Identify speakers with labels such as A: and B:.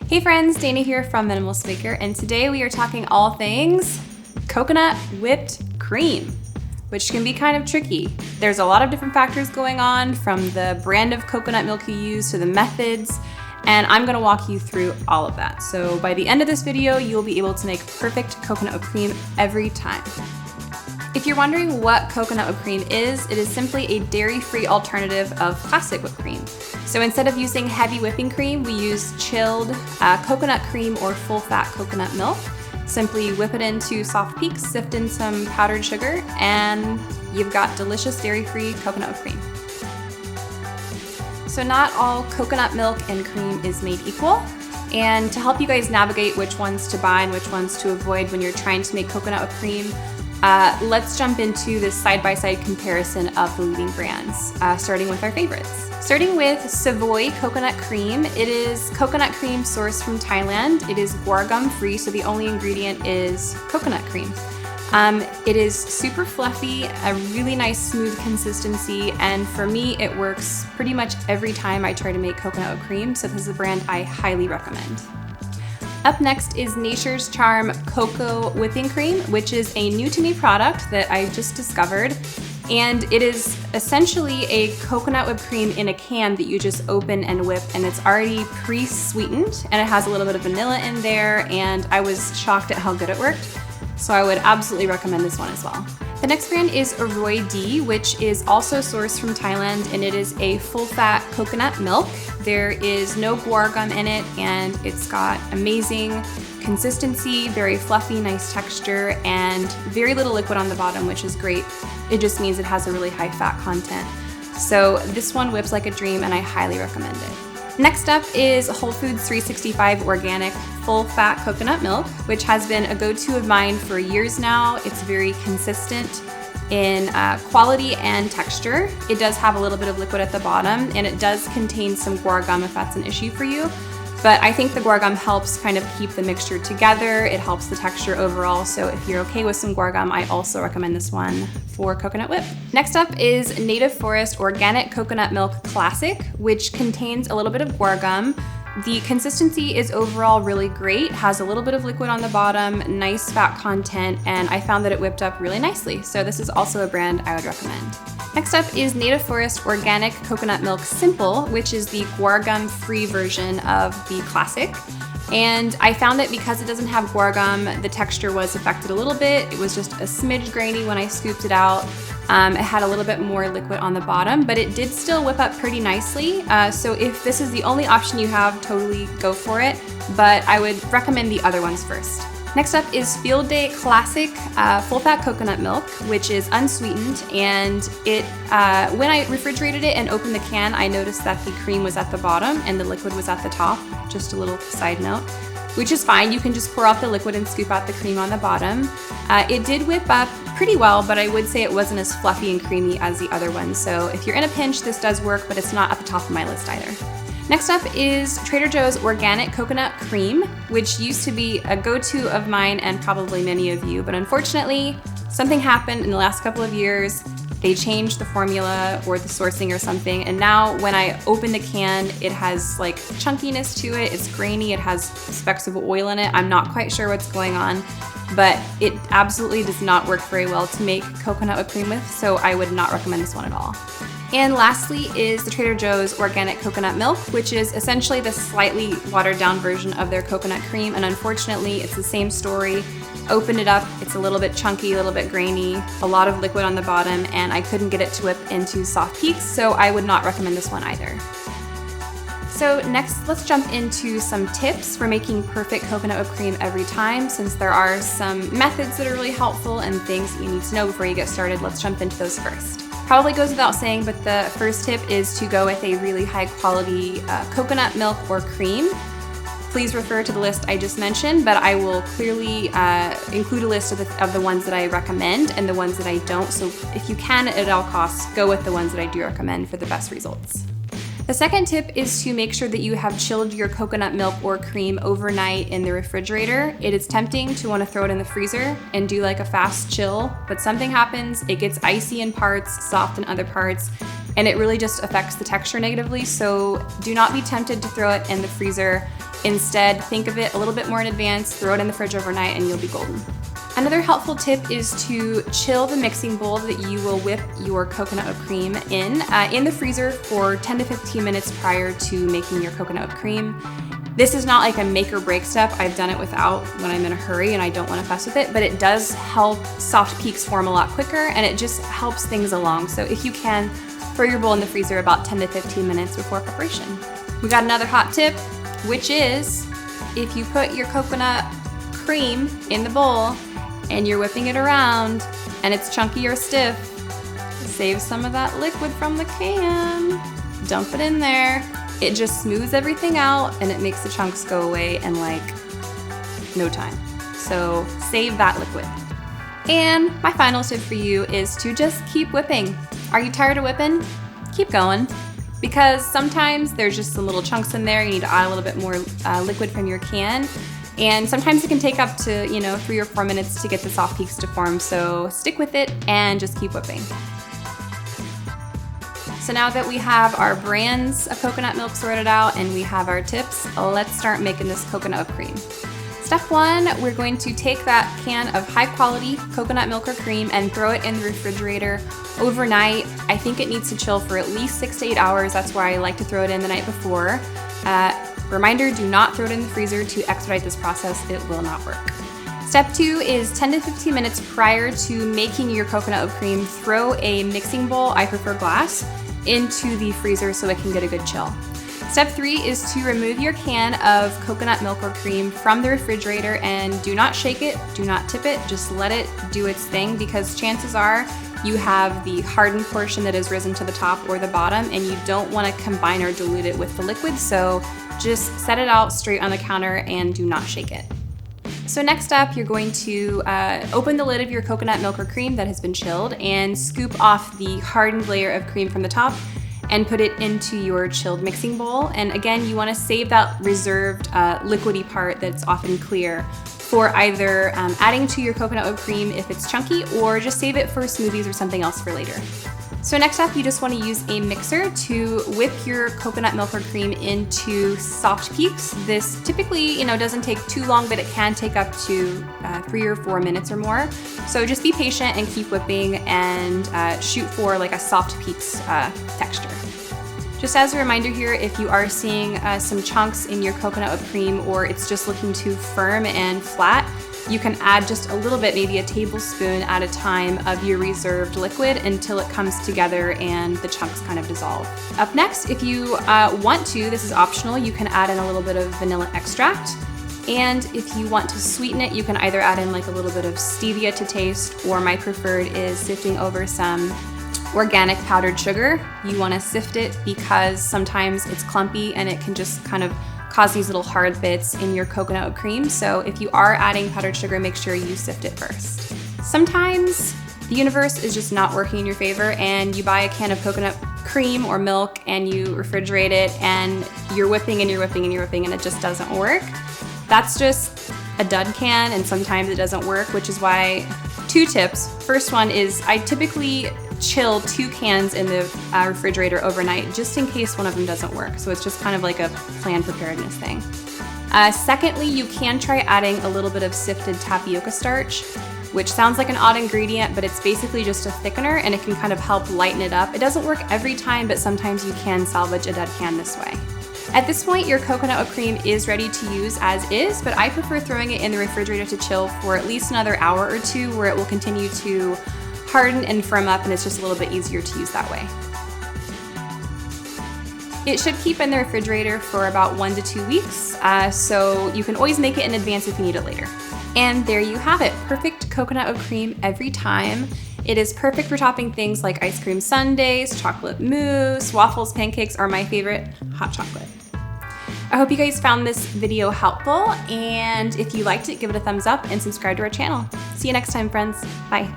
A: Hey friends, Dana here from Minimalist Maker, and today we are talking all things coconut whipped cream, which can be kind of tricky. There's a lot of different factors going on, from the brand of coconut milk you use to the methods, and I'm gonna walk you through all of that. So by the end of this video, you'll be able to make perfect coconut whipped cream every time. If you're wondering what coconut whipped cream is, it is simply a dairy-free alternative of classic whipped cream. So instead of using heavy whipping cream, we use chilled coconut cream or full-fat coconut milk. Simply whip it into soft peaks, sift in some powdered sugar, and you've got delicious dairy-free coconut whipped cream. So not all coconut milk and cream is made equal. And to help you guys navigate which ones to buy and which ones to avoid when you're trying to make coconut whipped cream, let's jump into this side-by-side comparison of the leading brands, starting with our favorites. Starting with Savoy coconut cream. It is coconut cream sourced from Thailand. It is guar gum free, so the only ingredient is coconut cream. It is super fluffy, a really nice smooth consistency, and for me it works pretty much every time I try to make coconut whipped cream, so this is a brand I highly recommend. Up next is Nature's Charm Cocoa Whipping Cream, which is a new to me product that I just discovered. And it is essentially a coconut whipped cream in a can that you just open and whip, and it's already pre-sweetened, and it has a little bit of vanilla in there, and I was shocked at how good it worked. So I would absolutely recommend this one as well. The next brand is Aroy-D, which is also sourced from Thailand, and it is a full-fat coconut milk. There is no guar gum in it, and it's got amazing consistency, very fluffy, nice texture, and very little liquid on the bottom, which is great. It just means it has a really high fat content. So this one whips like a dream, and I highly recommend it. Next up is Whole Foods 365 Organic Full Fat Coconut Milk, which has been a go-to of mine for years now. It's very consistent in quality and texture. It does have a little bit of liquid at the bottom, and it does contain some guar gum if that's an issue for you. But I think the guar gum helps kind of keep the mixture together. It helps the texture overall. So if you're okay with some guar gum, I also recommend this one for coconut whip. Next up is Native Forest Organic Coconut Milk Classic, which contains a little bit of guar gum. The consistency is overall really great, has a little bit of liquid on the bottom, nice fat content, and I found that it whipped up really nicely. So this is also a brand I would recommend. Next up is Native Forest Organic Coconut Milk Simple, which is the guar gum free version of the classic. And I found that because it doesn't have guar gum, the texture was affected a little bit. It was just a smidge grainy when I scooped it out. It had a little bit more liquid on the bottom, but it did still whip up pretty nicely. So if this is the only option you have, totally go for it. But I would recommend the other ones first. Next up is Field Day Classic Full Fat Coconut Milk, which is unsweetened, and it when I refrigerated it and opened the can, I noticed that the cream was at the bottom and the liquid was at the top. Just a little side note, which is fine. You can just pour out the liquid and scoop out the cream on the bottom. It did whip up pretty well, but I would say it wasn't as fluffy and creamy as the other ones. So if you're in a pinch, this does work, but it's not at the top of my list either. Next up is Trader Joe's Organic Coconut Cream, which used to be a go-to of mine and probably many of you, but unfortunately, something happened in the last couple of years. They changed the formula or the sourcing or something, and now when I open the can, it has like chunkiness to it, it's grainy, it has specks of oil in it. I'm not quite sure what's going on, but it absolutely does not work very well to make coconut whipped cream with, so I would not recommend this one at all. And lastly is the Trader Joe's Organic Coconut Milk, which is essentially the slightly watered down version of their coconut cream, and unfortunately it's the same story. Open it up, it's a little bit chunky, a little bit grainy, a lot of liquid on the bottom, and I couldn't get it to whip into soft peaks, so I would not recommend this one either. So next, let's jump into some tips for making perfect coconut whipped cream every time. Since there are some methods that are really helpful and things that you need to know before you get started, let's jump into those first. Probably goes without saying, but the first tip is to go with a really high quality coconut milk or cream. Please refer to the list I just mentioned, but I will clearly include a list of the ones that I recommend and the ones that I don't. So if you can, at all costs, go with the ones that I do recommend for the best results. The second tip is to make sure that you have chilled your coconut milk or cream overnight in the refrigerator. It is tempting to want to throw it in the freezer and do like a fast chill, but something happens, it gets icy in parts, soft in other parts, and it really just affects the texture negatively. So do not be tempted to throw it in the freezer. Instead, think of it a little bit more in advance, throw it in the fridge overnight, and you'll be golden. Another helpful tip is to chill the mixing bowl that you will whip your coconut whipped cream in the freezer for 10 to 15 minutes prior to making your coconut whipped cream. This is not like a make or break step. I've done it without when I'm in a hurry and I don't want to fuss with it, but it does help soft peaks form a lot quicker, and it just helps things along. So if you can, throw your bowl in the freezer about 10 to 15 minutes before preparation. We got another hot tip, which is if you put your coconut cream in the bowl and you're whipping it around and it's chunky or stiff, save some of that liquid from the can, dump it in there. It just smooths everything out and it makes the chunks go away in like no time. So save that liquid. And my final tip for you is to just keep whipping. Are you tired of whipping? Keep going. Because sometimes there's just some little chunks in there. You need to add a little bit more liquid from your can. And sometimes it can take up to 3 or 4 minutes to get the soft peaks to form. So stick with it and just keep whipping. So now that we have our brands of coconut milk sorted out and we have our tips, let's start making this coconut whipped cream. Step 1, we're going to take that can of high quality coconut milk or cream and throw it in the refrigerator overnight. I think it needs to chill for at least 6 to 8 hours. That's why I like to throw it in the night before. Reminder, do not throw it in the freezer to expedite this process. It will not work. Step 2 is 10 to 15 minutes prior to making your coconut whipped cream, throw a mixing bowl, I prefer glass, into the freezer so it can get a good chill. Step 3 is to remove your can of coconut milk or cream from the refrigerator and do not shake it, do not tip it, just let it do its thing, because chances are you have the hardened portion that has risen to the top or the bottom and you don't want to combine or dilute it with the liquid, so just set it out straight on the counter and do not shake it. So next up, you're going to open the lid of your coconut milk or cream that has been chilled and scoop off the hardened layer of cream from the top and put it into your chilled mixing bowl. And again, you want to save that reserved liquidy part that's often clear for either adding to your coconut whipped cream if it's chunky, or just save it for smoothies or something else for later. So next up, you just want to use a mixer to whip your coconut milk or cream into soft peaks. This typically, doesn't take too long, but it can take up to 3 or 4 minutes or more. So just be patient and keep whipping and shoot for like a soft peaks texture. Just as a reminder here, if you are seeing some chunks in your coconut whipped cream or it's just looking too firm and flat, you can add just a little bit, maybe a tablespoon at a time of your reserved liquid until it comes together and the chunks kind of dissolve. Up next, if you want to, this is optional, you can add in a little bit of vanilla extract. And if you want to sweeten it, you can either add in like a little bit of stevia to taste, or my preferred is sifting over some organic powdered sugar. You want to sift it because sometimes it's clumpy and it can just kind of cause these little hard bits in your coconut whipped cream. So if you are adding powdered sugar, make sure you sift it first. Sometimes the universe is just not working in your favor and you buy a can of coconut cream or milk and you refrigerate it and you're whipping and you're whipping and you're whipping and it just doesn't work. That's just a dud can, and sometimes it doesn't work, which is why 2 tips. First one is I typically chill 2 cans in the refrigerator overnight just in case one of them doesn't work. So it's just kind of like a planned preparedness thing. Secondly, you can try adding a little bit of sifted tapioca starch, which sounds like an odd ingredient, but it's basically just a thickener and it can kind of help lighten it up. It doesn't work every time, but sometimes you can salvage a dead can this way. At this point, your coconut whipped cream is ready to use as is, but I prefer throwing it in the refrigerator to chill for at least another hour or 2 where it will continue to harden and firm up, and it's just a little bit easier to use that way. It should keep in the refrigerator for about 1 to 2 weeks, so you can always make it in advance if you need it later. And there you have it, perfect coconut whipped cream every time. It is perfect for topping things like ice cream sundaes, chocolate mousse, waffles, pancakes, or my favorite, hot chocolate. I hope you guys found this video helpful, and if you liked it, give it a thumbs up and subscribe to our channel. See you next time, friends. Bye.